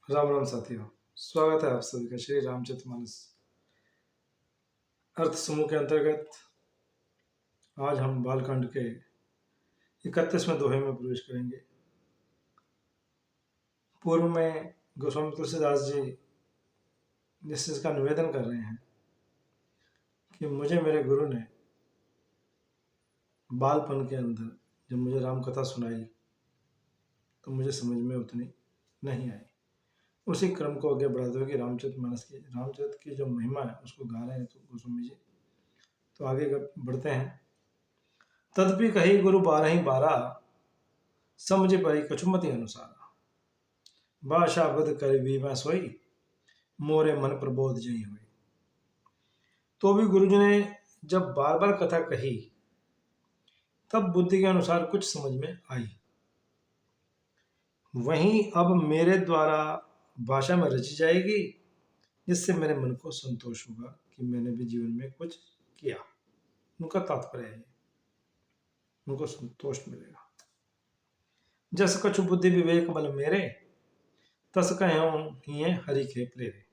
राम राम साथियों, स्वागत है आप सभी का श्री रामचरितमानस अर्थ समूह के अंतर्गत। आज हम बालकांड के 31वें दोहे में प्रवेश करेंगे। पूर्व में गोस्वामी तुलसीदास जी जिस चीज का निवेदन कर रहे हैं कि मुझे मेरे गुरु ने बालपन के अंदर जब मुझे राम कथा सुनाई तो मुझे समझ में उतनी नहीं आई। उसी क्रम को आगे बढ़ाते हुए कि रामचरित की जो महिमा है उसको गा रहे हैं तो गोस्वामी जी। तो आगे बढ़ते हैं। तदपि कही गुरु 12 समझ परी कछुमति अनुसार, भाषा बद कर भी मैं सोई, मोरे मन प्रबोध जई हुई। तो भी गुरुजी ने जब बार बार कथा कही तब बुद्धि के अनुसार कुछ समझ में आई। वहीं अब मेरे द्वारा भाषा में रची जाएगी जिससे मेरे मन को संतोष होगा कि मैंने भी जीवन में कुछ किया। उनका तात्पर्य है, उनको संतोष मिलेगा। जस कछु बुद्धि विवेक बल मेरे, तस कहूं हिये हरि के प्रेरे।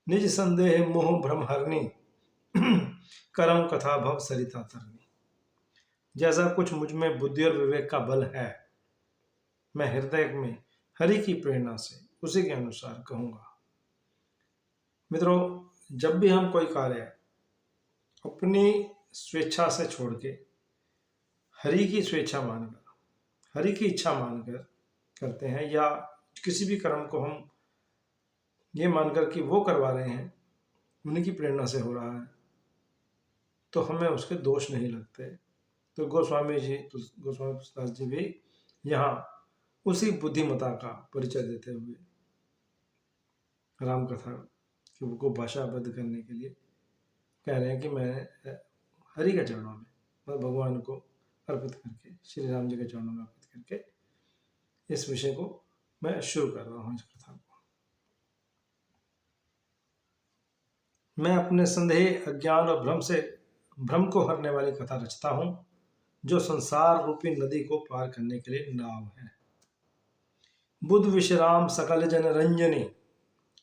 निज संदेह मोह भ्रम हरनी, करम कथा भव सरिता तरनी। जैसा कुछ मुझ में बुद्धि और विवेक का बल है, मैं हृदय में हरि की प्रेरणा से उसी के अनुसार कहूंगा। मित्रों, जब भी हम कोई कार्य अपनी स्वेच्छा से छोड़ के हरि की स्वेच्छा मानकर, हरि की इच्छा मानकर करते हैं, या किसी भी कर्म को हम ये मानकर कि वो करवा रहे हैं, उन्हीं की प्रेरणा से हो रहा है, तो हमें उसके दोष नहीं लगते। तो गोस्वामी तुलसीदास जी भी यहाँ उसी बुद्धिमता का परिचय देते हुए राम कथा को भाषाबद्ध करने के लिए कह रहे हैं कि मैं हरि के चरणों में, मैं भगवान को अर्पित करके, श्री राम जी के चरणों में अर्पित करके इस विषय को मैं शुरू कर रहा हूँ। इस कथा को मैं अपने संदेह, अज्ञान और भ्रम को हरने वाली कथा रचता हूँ, जो संसार रूपी नदी को पार करने के लिए नाव है। बुध विश्राम सकल जन रंजनी,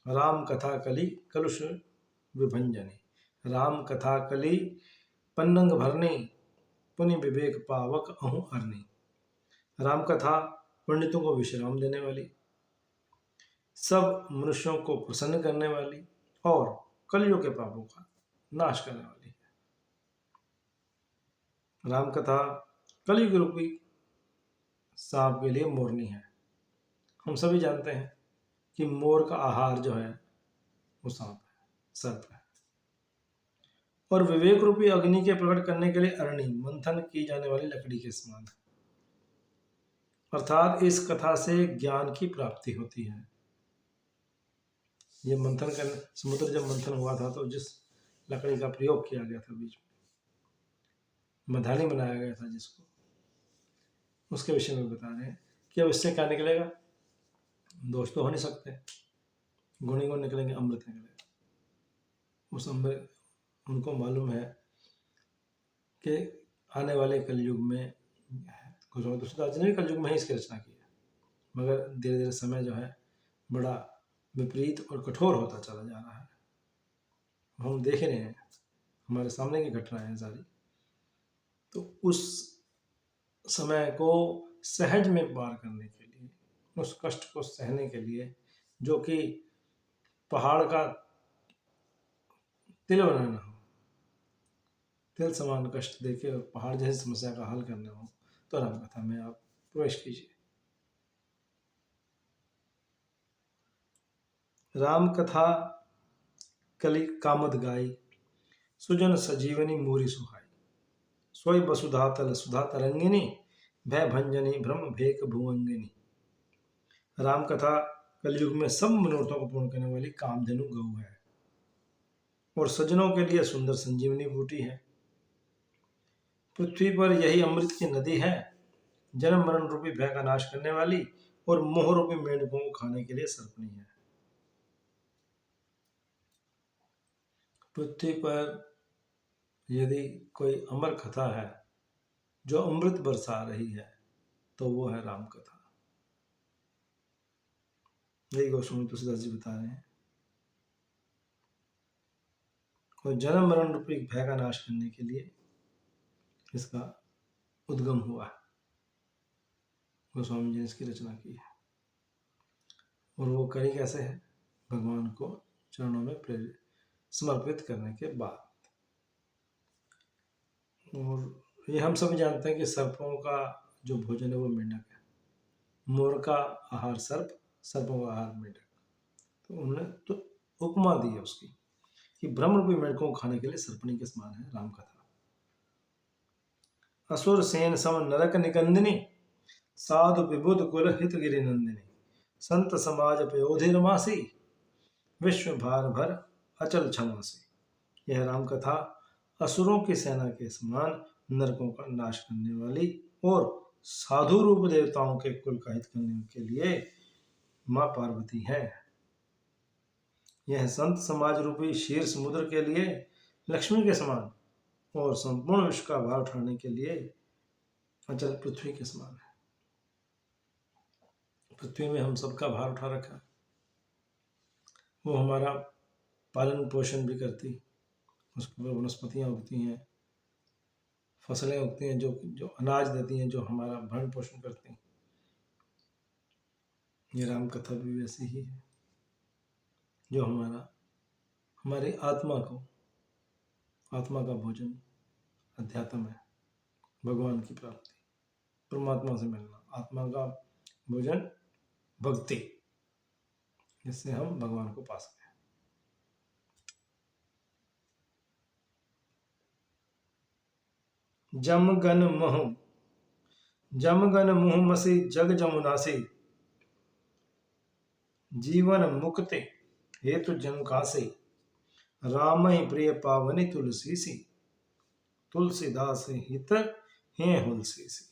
राम कथा कली कलुष विभंजनी। राम कथा कली पन्नंग भरनी, पुनि विवेक पावक अहु अरनी। राम कथा पंडितों को विश्राम देने वाली, सब मनुष्यों को प्रसन्न करने वाली और कलियों के पापों का नाश करने वाली है। राम कथा कलयुग रूपी सांप के लिए मोरनी है। हम सभी जानते हैं कि मोर का आहार जो है वो सांप है, सर्प है। और विवेक रूपी अग्नि के प्रकट करने के लिए अरणी, मंथन की जाने वाली लकड़ी के समान है। अर्थात इस कथा से ज्ञान की प्राप्ति होती है। ये मंथन कर समुद्र जब मंथन हुआ था तो जिस लकड़ी का प्रयोग किया गया था, बीच में मधानी बनाया गया था जिसको, उसके विषय में बता रहे हैं कि अब इससे क्या निकलेगा। दोष तो हो नहीं सकते, गुणी गुण निकलेंगे, अमृत निकलेगा। उस अमृत उनको मालूम है कि आने वाले कलयुग में, गोस्वामी तुलसीदास जी ने भी कलयुग में ही इसकी रचना की है, मगर धीरे धीरे समय जो है बड़ा विपरीत और कठोर होता चला जा रहा है। हम देख रहे हैं, हमारे सामने की घटनाएं हैं सारी। तो उस समय को सहज में पार करने के लिए, उस कष्ट को सहने के लिए, जो कि पहाड़ का तिल बनाना हो, तिल समान कष्ट देके और पहाड़ जैसी समस्या का हल करना हो, तो राम कथा में आप प्रवेश कीजिए। राम कथा कलि कामद गाई, सुजन सजीवनी मूरी सुहाई। सोई वसुधा तल सुधा तरंगिनी, भय भंजनी भ्रम भेक भुवंगिनी। राम कथा कलयुग में सब मनोरथों को पूर्ण करने वाली कामधेनु गौ है और सज्जनों के लिए सुंदर संजीवनी बूटी है। पृथ्वी पर यही अमृत की नदी है, जन्म मरण रूपी भय का नाश करने वाली और मोह रूपी मेंढकों को खाने के लिए सर्पणी है। पृथ्वी पर यदि कोई अमर कथा है जो अमृत बरसा रही है तो वो है राम कथा। यही गोस्वामी तुलसीदास जी बता रहे हैं। और जन्म मरण रूपी भय का नाश करने के लिए इसका उद्गम हुआ है, गोस्वामी जी ने इसकी रचना की है। और वो करी कैसे है? भगवान को चरणों में प्रेरित समर्पित करने के बाद। और ये हम सभी जानते हैं कि सर्पों का जो भोजन है वो मेंढक है। मोर का आहार सर्प, सर्पों का आहार मेंढक। तो उन्होंने तो उपमा दी है उसकी कि ब्रह्म रूपी मेंढकों को खाने के लिए सर्पणी के समान है राम कथा। असुर सेन सम नरक निकंदिनी, साधु विबुध कुल हित गिरि नंदिनी, संत समाज पयोधिर मासी, विश्व भार भर अचल क्षमासी। यह राम कथा असुरों की सेना के समान नरकों का नाश करने वाली और साधु रूप देवताओं के कुल का हित करने के लिए माँ पार्वती है। यह संत समाज रूपी क्षीर समुद्र के लिए लक्ष्मी के समान और संपूर्ण विश्व का भार उठाने के लिए अचल पृथ्वी के समान है। पृथ्वी में हम सबका भार उठा रखा है। वो हमारा पालन पोषण भी करती, उसके ऊपर वनस्पतियाँ उगती हैं, फसलें उगती हैं, जो अनाज देती हैं, जो हमारा भरण पोषण करती हैं। ये राम कथा भी वैसी ही है, जो हमारी आत्मा का भोजन अध्यात्म है, भगवान की प्राप्ति, परमात्मा से मिलना। आत्मा का भोजन भक्ति, जिससे हम भगवान को पा सकें। जमगन मुह मसी जग जमुनासी, जीवन मुक्ति हेतु जन कासे, राम ही प्रिय पावनी तुलसी सी, तुलसीदास हित हे हुलसी सी।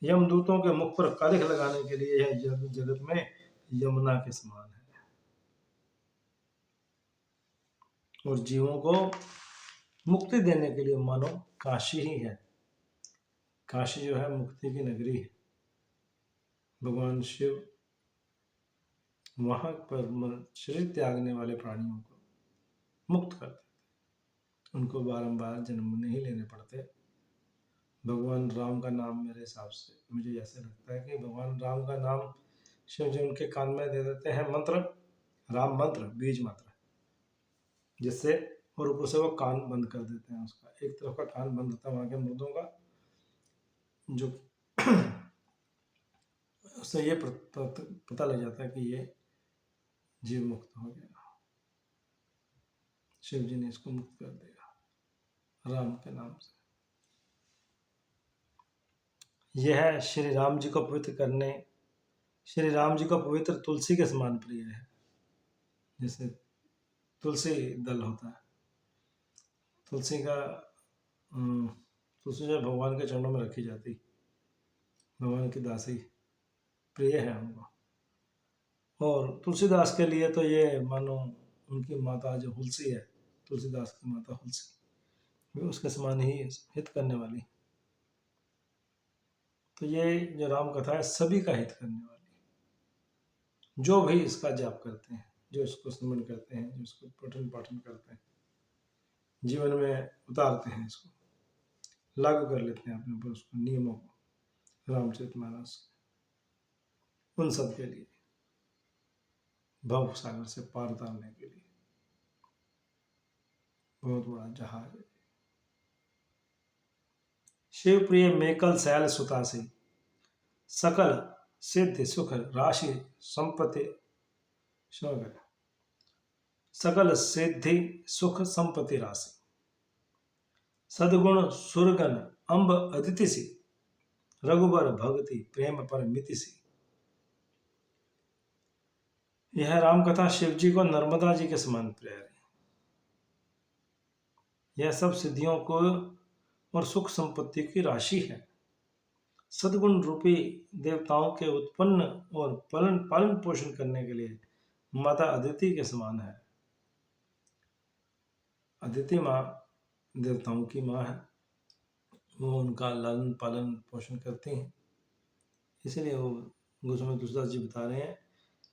यमदूतों के मुख पर कालिख लगाने के लिए यह जगत में यमुना के समान है, और जीवों को मुक्ति देने के लिए मानो काशी ही है। काशी जो है मुक्ति की नगरी है। भगवान शिव वहां पर शरीर त्यागने वाले प्राणियों को मुक्त कर देते, उनको बारंबार जन्म नहीं लेने पड़ते। भगवान राम का नाम, मेरे हिसाब से मुझे ऐसे लगता है कि भगवान राम का नाम शिव जी उनके कान में दे देते हैं, मंत्र, राम मंत्र, बीज मंत्र, जिससे और ऊपर से वो कान बंद कर देते हैं। उसका एक तरफ का कान बंद होता है वहां के मुर्दों का, जो उससे ये पता लग जाता है कि ये जीव मुक्त हो गया। शिव जी ने इसको मुक्त कर दिया राम के नाम से। यह श्री राम जी को पवित्र करने, श्री राम जी को पवित्र तुलसी के समान प्रिय है। जैसे तुलसी दल होता है, तुलसी जो भगवान के चरणों में रखी जाती, भगवान की दासी प्रिय है हमको। और तुलसीदास के लिए तो ये मानो उनकी माता जो हुलसी है, तुलसीदास की माता हुलसी, भी उसके समान ही हित करने वाली। तो ये जो राम कथा है सभी का हित करने वाली। जो भी इसका जाप करते हैं, जो इसको स्मरण करते हैं, जो इसको पठन पाठन करते हैं, जीवन में उतारते हैं, इसको लागू कर लेते हैं अपने ऊपर, उसको नियमों को, रामचरितमानस, उन सब के लिए भव सागर से पार उतारने के लिए बहुत बड़ा जहाज है। शिव प्रिय मेकल सैल सुतासी, सकल सिद्धि सुख राशि संपत्ति, सकल सिद्धि सुख संपत्ति राशि, सदगुण सुरगन अंब अदिति सी, रघुबर भक्ति प्रेम पर मिति सी। यह राम कथा शिव जी को नर्मदा जी के समान प्यारी है। यह सब सिद्धियों को और सुख संपत्ति की राशि है। सदगुण रूपी देवताओं के उत्पन्न और पालन पोषण करने के लिए माता अदिति के समान है। अदिति माँ देवताओं की माँ है, वो उनका लालन पालन पोषण करती हैं। इसलिए वो गोस्वामी तुलसीदास जी बता रहे हैं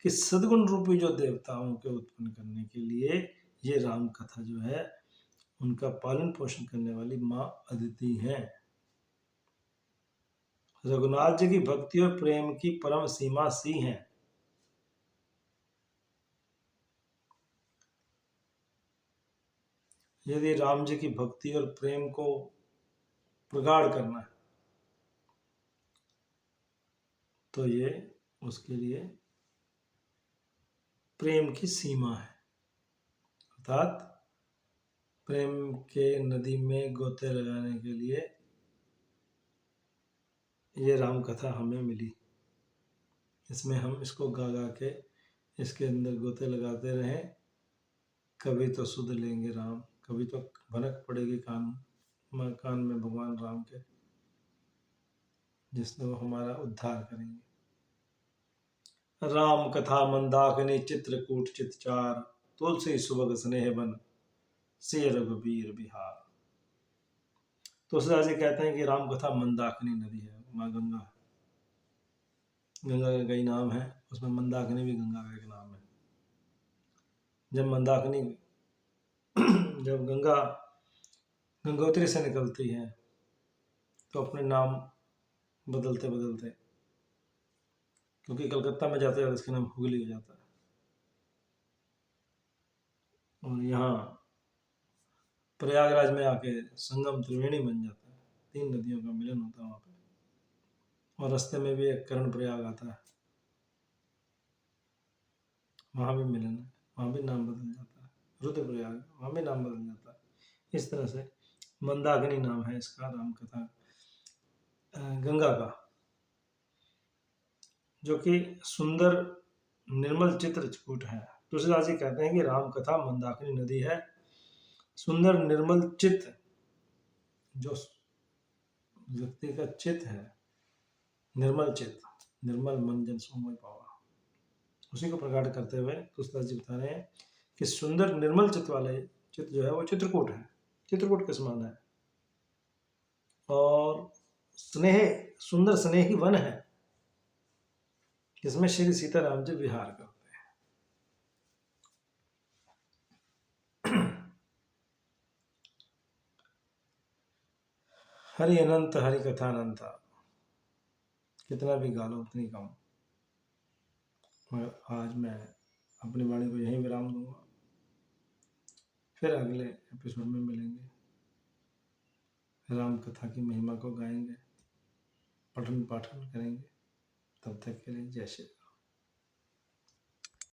कि सद्गुण रूपी जो देवताओं के उत्पन्न करने के लिए ये राम कथा जो है उनका पालन पोषण करने वाली माँ अदिति है। रघुनाथ जी की भक्ति और प्रेम की परम सीमा सी है। यदि राम जी की भक्ति और प्रेम को प्रगाढ़ करना है तो ये उसके लिए प्रेम की सीमा है, अर्थात प्रेम के नदी में गोते लगाने के लिए ये राम कथा हमें मिली। इसमें हम इसको गा गा के इसके अंदर गोते लगाते रहें, कभी तो सुध लेंगे राम, कभी तो भनक पड़ेगी कान में भगवान राम के, जिससे वो हमारा उद्धार करेंगे। राम कथा मंदाकिनी चित्रकूट चितचार, तुलसी सुभग स्नेह बन सिय रघुबीर बिहार। तुलसीदास जी कहते हैं कि राम कथा मंदाकिनी नदी है, माँ गंगा, गंगा का कई नाम है, उसमें मंदाकिनी भी गंगा का एक नाम है। जब मंदाकिनी जब गंगा गंगोत्री से निकलती है तो अपने नाम बदलते बदलते, क्योंकि कलकत्ता में जाते जाते इसका नाम हुगली हो जाता है, और यहाँ प्रयागराज में आके संगम त्रिवेणी बन जाता है, 3 नदियों का मिलन होता है वहाँ पे। और रास्ते में भी एक कर्ण प्रयाग आता है, वहाँ भी मिलन है, वहाँ भी नाम बदल जाता है, रुद्रप्रयाग वहाँ भी नाम बदल जाता है। इस तरह से मंदाकिनी नाम है इसका राम कथा गंगा का, जो कि सुंदर निर्मल चित्रकूट है। तुलसीदास जी कहते हैं कि राम कथा मंदाकिनी नदी है, सुंदर निर्मल चित्त, जो व्यक्ति का चित्त है निर्मल चित्त, निर्मल मन जन सोमय पावा, उसी को प्रकट करते हुए तुलसीदास जी बता रहे हैं कि सुंदर निर्मल चित्त वाले चित्त जो है वो चित्रकूट है, चित्रकूट के समान है, और स्नेह सुंदर स्नेह की वन है जिसमें श्री सीताराम जी विहार करते हैं। हरि अनंत हरि कथा अनंता, कितना भी गा लो उतनी कम। मगर आज मैं अपनी वाणी को यहीं विराम दूंगा, फिर अगले एपिसोड में मिलेंगे, राम कथा की महिमा को गाएंगे, पठन पाठन करेंगे। तब तक के लिए जय श्री राम।